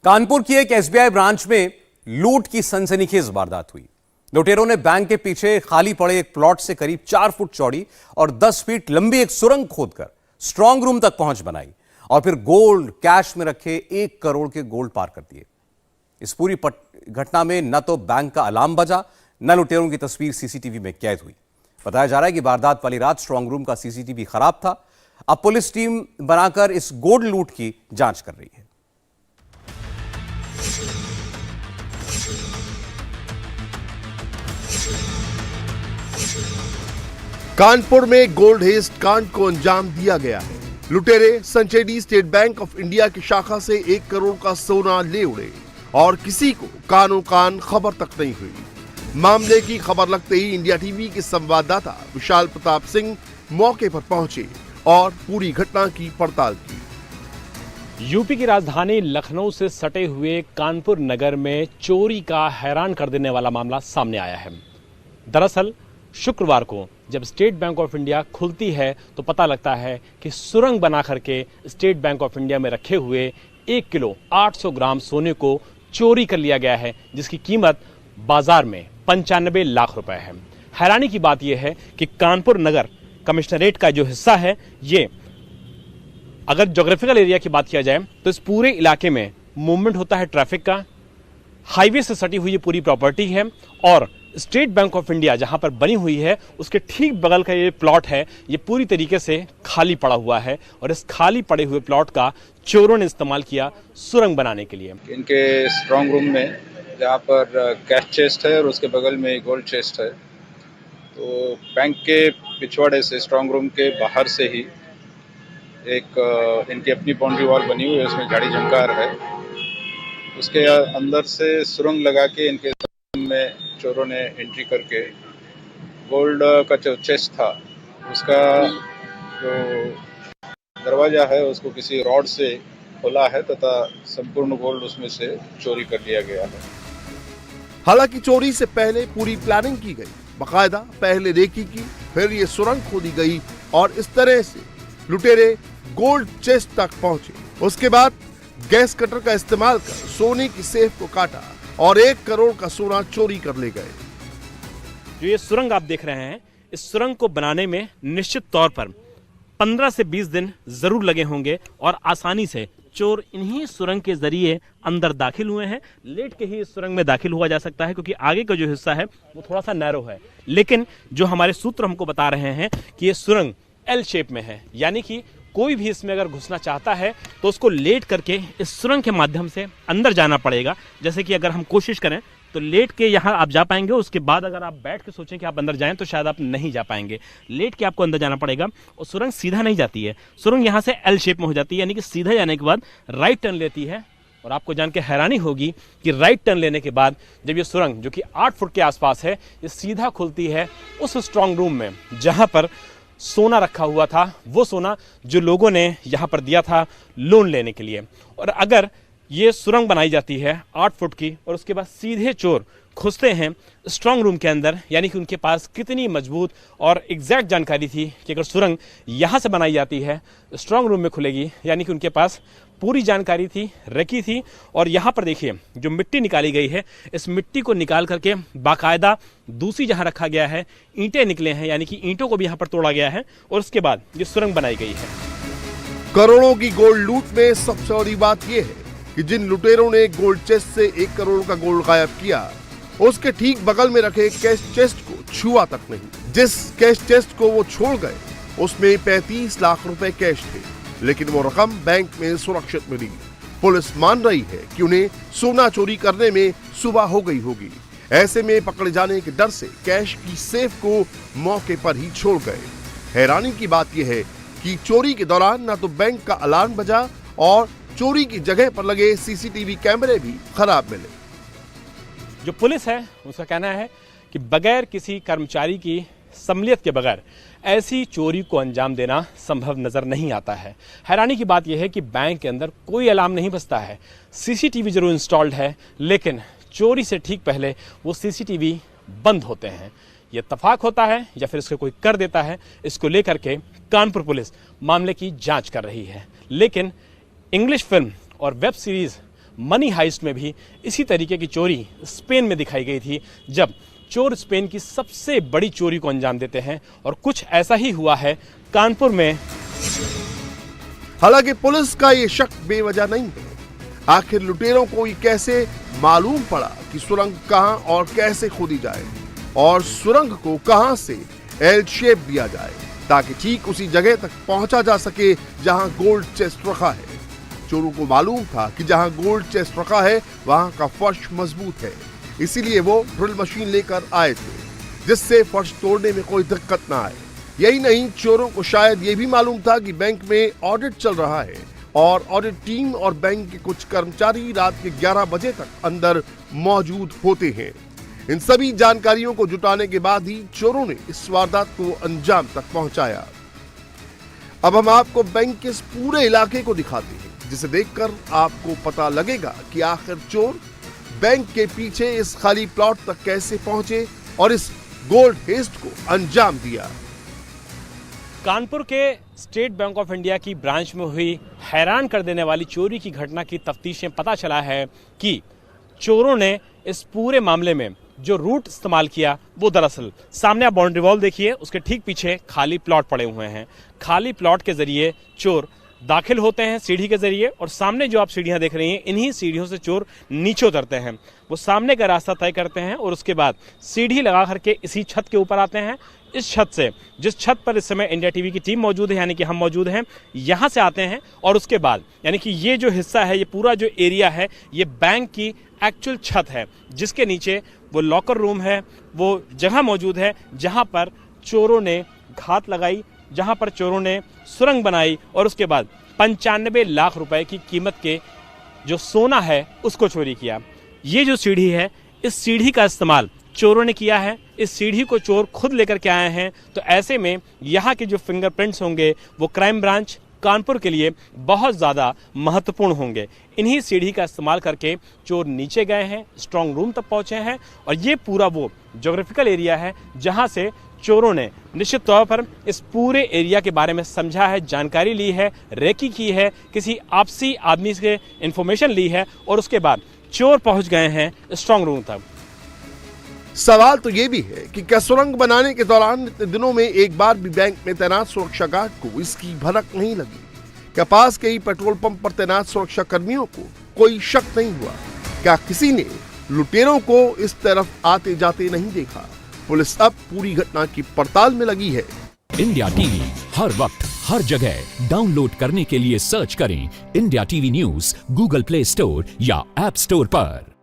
कानपुर की एक SBI branch में लूट की सनसनीखेज वारदात हुई। लुटेरों ने बैंक के पीछे खाली पड़े एक प्लॉट से करीब 4 फुट चौड़ी और 10 फीट लंबी एक सुरंग खोदकर स्ट्रांग रूम तक पहुंच बनाई और फिर गोल्ड कैश में रखे 1 करोड़ के गोल्ड पार कर दिए। इस पूरी घटना में न तो बैंक का अलार्म बजा, न लुटेरों की तस्वीर सीसीटीवी में कैद हुई। बताया जा रहा है कि वारदात वाली रात स्ट्रांग रूम का सीसीटीवी खराब था। अब पुलिस टीम बनाकर इस गोल्ड लूट की जांच कर रही है। कानपुर में गोल्ड हेस्ट कांड को अंजाम दिया गया है। लुटेरे संचेडी स्टेट बैंक ऑफ इंडिया की शाखा से 1 करोड़ का सोना ले उड़े और किसी को कानो कान खबर तक नहीं हुई। मामले की खबर लगते ही इंडिया टीवी के संवाददाता विशाल प्रताप सिंह मौके पर पहुंचे और पूरी घटना की पड़ताल की। यूपी की राजधानी लखनऊ से सटे हुए कानपुर नगर में चोरी का हैरान कर देने वाला मामला सामने आया है। दरअसल शुक्रवार को जब स्टेट बैंक ऑफ इंडिया खुलती है तो पता लगता है कि सुरंग बना करके स्टेट बैंक ऑफ इंडिया में रखे हुए 1 किलो 800 ग्राम सोने को चोरी कर लिया गया है, जिसकी कीमत बाजार में 95 लाख रुपए है। हैरानी की बात यह है कि कानपुर नगर कमिश्नरेट का जो हिस्सा है, ये अगर ज्योग्राफिकल एरिया की बात किया जाए तो इस पूरे इलाके में मूवमेंट होता है ट्रैफिक का। हाईवे से सटी हुई ये पूरी प्रॉपर्टी है और स्टेट बैंक ऑफ इंडिया जहां पर बनी हुई है उसके ठीक बगल का ये प्लॉट है, ये पूरी तरीके से खाली पड़ा हुआ है और इस खाली पड़े हुए प्लॉट का चोरों ने इस्तेमाल किया सुरंग बनाने के लिए। इनके स्ट्रांग रूम में जहाँ पर कैश चेस्ट है और उसके बगल में गोल्ड चेस्ट है, तो बैंक के पिछवाड़े से स्ट्रांग रूम के बाहर से ही एक इनकी अपनी बाउंड्री वॉल बनी हुई है, उसमें झाड़ी झंकार है। उसके अंदर से सुरंग लगा के इनके में चोरों ने एंट्री करके गोल्ड का जो चेस्ट था उसका जो दरवाजा है उसको किसी रॉड से खोला है तथा संपूर्ण गोल्ड उसमें से चोरी कर लिया गया है। हालांकि चोरी से पहले पूरी प्लानिंग की गई, बाकायदा पहले रेकी की, फिर ये सुरंग खोदी गई और इस तरह से लुटेरे गोल्ड चेस्ट तक पहुंचे। उसके बाद गैस कटर का इस्तेमाल कर सोने की सेफ को काटा और 1 करोड़ का सोना चोरी कर ले गए। जो ये सुरंग आप देख रहे हैं, इस सुरंग को बनाने में निश्चित तौर पर 15 से 20 दिन जरूर लगे होंगे और आसानी से चोर इन्हीं सुरंग के जरिए अंदर दाखिल हुए हैं। लेट के ही इस सुरंग में दाखिल हुआ जा सकता है क्योंकि आगे का जो हिस्सा है वो थोड़ा सा नैरो है, लेकिन जो हमारे सूत्र हमको बता रहे हैं कि ये सुरंग एल शेप में है, यानी कि कोई भी इसमें अगर घुसना चाहता है तो उसको लेट करके इस सुरंग के माध्यम से अंदर जाना पड़ेगा। जैसे कि अगर हम कोशिश करें तो लेट के यहाँ आप जा पाएंगे, उसके बाद अगर आप बैठ के सोचें कि आप अंदर जाएं तो शायद आप नहीं जा पाएंगे। लेट के आपको अंदर जाना पड़ेगा और सुरंग सीधा नहीं जाती है, सुरंग यहाँ से एल शेप में हो जाती है, यानी कि सीधा जाने के बाद राइट टर्न लेती है। और आपको जान के हैरानी होगी कि राइट टर्न लेने के बाद जब ये सुरंग जो कि 8 फुट के आसपास है, ये सीधा खुलती है उस स्ट्रांग रूम में जहां पर सोना रखा हुआ था, वो सोना जो लोगों ने यहां पर दिया था लोन लेने के लिए। और अगर ये सुरंग बनाई जाती है 8 फुट की और उसके बाद सीधे चोर घुसते हैं स्ट्रांग रूम के अंदर, यानी कि उनके पास कितनी मजबूत और एग्जैक्ट जानकारी थी कि अगर सुरंग यहां से बनाई जाती है स्ट्रांग रूम में खुलेगी, यानी कि उनके पास पूरी जानकारी थी, रखी थी। और यहाँ पर देखिए जो मिट्टी निकाली गई है, इस मिट्टी को निकाल करके बाकायदा दूसरी जहाँ रखा गया है ईंटें निकले हैं, यानी कि ईंटों को भी यहाँ पर तोड़ा गया है और उसके बाद ये सुरंग बनाई गई है। करोड़ों की गोल्ड लूट में सबसे बड़ी बात यह है कि जिन लुटेरों ने गोल्ड चेस्ट से 1 करोड़ का गोल्ड गायब किया, उसके ठीक बगल में रखे कैश चेस्ट को छुआ तक नहीं। जिस कैश चेस्ट को वो छोड़ गए उसमें 35 लाख रुपए कैश थे, लेकिन वो रकम बैंक में सुरक्षित मिली। पुलिस मान रही है कि उन्हें सोना चोरी करने में सुबह हो गई होगी। ऐसे में पकड़े जाने के डर से कैश की सेफ को मौके पर ही छोड़ गए। हैरानी की बात यह है कि चोरी के दौरान न तो बैंक का अलार्म बजा और चोरी की जगह पर लगे सीसीटीवी कैमरे भी खराब मिले। जो पुलिस है उसका कहना है कि बगैर किसी कर्मचारी की सम्मिलियत के बगैर ऐसी चोरी को अंजाम देना संभव नजर नहीं आता है। हैरानी की बात यह है कि बैंक के अंदर कोई अलार्म नहीं बजता है, सीसीटीवी जरूर इंस्टॉल्ड है, लेकिन चोरी से ठीक पहले वो सीसीटीवी बंद होते हैं। ये इत्तेफाक होता है या फिर इसको कोई कर देता है, इसको लेकर के कानपुर पुलिस मामले की जांच कर रही है। लेकिन इंग्लिश फिल्म और वेब सीरीज मनी हाइस्ट में भी इसी तरीके की चोरी स्पेन में दिखाई गई थी, जब चोर स्पेन की सबसे बड़ी चोरी को अंजाम देते हैं। और कुछ ऐसा ही हुआ है कानपुर में। हालांकि पुलिस का ये शक बेवजह नहीं है। आखिर लुटेरों को ये कैसे मालूम पड़ा कि सुरंग कहां और कैसे खोदी जाए और सुरंग को कहां से एल शेप दिया जाए ताकि ठीक उसी जगह तक पहुंचा जा सके जहां गोल्ड चेस्ट रखा है। चोरों को मालूम था कि जहां गोल्ड चेस्ट रखा है वहां का फर्श मजबूत है, इसीलिए वो ड्रिल मशीन लेकर आए थे जिससे फर्श तोड़ने में कोई दिक्कत ना आए। यही नहीं, चोरों को शायद ये भी मालूम था कि बैंक में ऑडिट चल रहा है और ऑडिट टीम और बैंक के कुछ कर्मचारी रात के 11 बजे तक अंदर मौजूद होते हैं। इन सभी जानकारियों को जुटाने के बाद ही चोरों ने इस वारदात को अंजाम तक पहुंचाया। अब हम आपको बैंक के इस पूरे इलाके को दिखाते हैं, जिसे देखकर आपको पता लगेगा कि आखिर चोर बैंक के पीछे इस खाली प्लॉट तक कैसे पहुंचे और इस गोल्ड हेस्ट को अंजाम दिया। कानपुर के स्टेट बैंक ऑफ इंडिया की ब्रांच में हुई हैरान कर देने वाली चोरी की घटना की तफ्तीश में पता चला है कि चोरों ने इस पूरे मामले में जो रूट इस्तेमाल किया वो दरअसल सामने आप बाउंड्री वॉल देखिए, उसके ठीक पीछे खाली प्लॉट पड़े हुए हैं। खाली प्लॉट के जरिए चोर दाखिल होते हैं सीढ़ी के जरिए, और सामने जो आप सीढ़ियां देख रही हैं इन्हीं सीढ़ियों से चोर नीचे उतरते हैं। वो सामने का रास्ता तय करते हैं और उसके बाद सीढ़ी लगा करके इसी छत के ऊपर आते हैं। इस छत से, जिस छत पर इस समय इंडिया टीवी की टीम मौजूद है, यानी कि हम मौजूद हैं, यहां से आते हैं और उसके बाद यानी कि ये जो हिस्सा है, ये पूरा जो एरिया है, ये बैंक की एक्चुअल छत है, जिसके नीचे वो लॉकर रूम है, वो जगह मौजूद है जहां पर चोरों ने घात लगाई, जहां पर चोरों ने सुरंग बनाई और उसके बाद 95 लाख रुपए की कीमत के जो सोना है उसको चोरी किया। ये जो सीढ़ी है, इस सीढ़ी का इस्तेमाल चोरों ने किया है। इस सीढ़ी को चोर खुद लेकर के आए हैं, तो ऐसे में यहाँ के जो फिंगरप्रिंट्स होंगे वो क्राइम ब्रांच कानपुर के लिए बहुत ज़्यादा महत्वपूर्ण होंगे। इन्हीं सीढ़ी का इस्तेमाल करके चोर नीचे गए हैं, स्ट्रांग रूम तक पहुंचे हैं, और ये पूरा वो ज्योग्राफिकल एरिया है जहां से चोरों ने निश्चित तौर पर इस पूरे एरिया के बारे में समझा है, जानकारी ली है, रेकी की है, किसी आपसी आदमी से इंफॉर्मेशन ली है, और उसके बाद चोर पहुंच गए हैं स्ट्रांग रूम तक। सवाल तो ये भी है कि क्या सुरंग बनाने के दौरान इतने दिनों में एक बार भी बैंक में तैनात सुरक्षा गार्ड को इसकी भनक नहीं लगी? क्या पास के ही पेट्रोल पंप पर तैनात सुरक्षा कर्मियों को कोई शक नहीं हुआ? क्या किसी ने लुटेरों को इस तरफ आते जाते नहीं देखा? पुलिस अब पूरी घटना की पड़ताल में लगी है। इंडिया टीवी हर वक्त हर जगह डाउनलोड करने के लिए सर्च करें India TV news Google play store या ऐप स्टोर पर।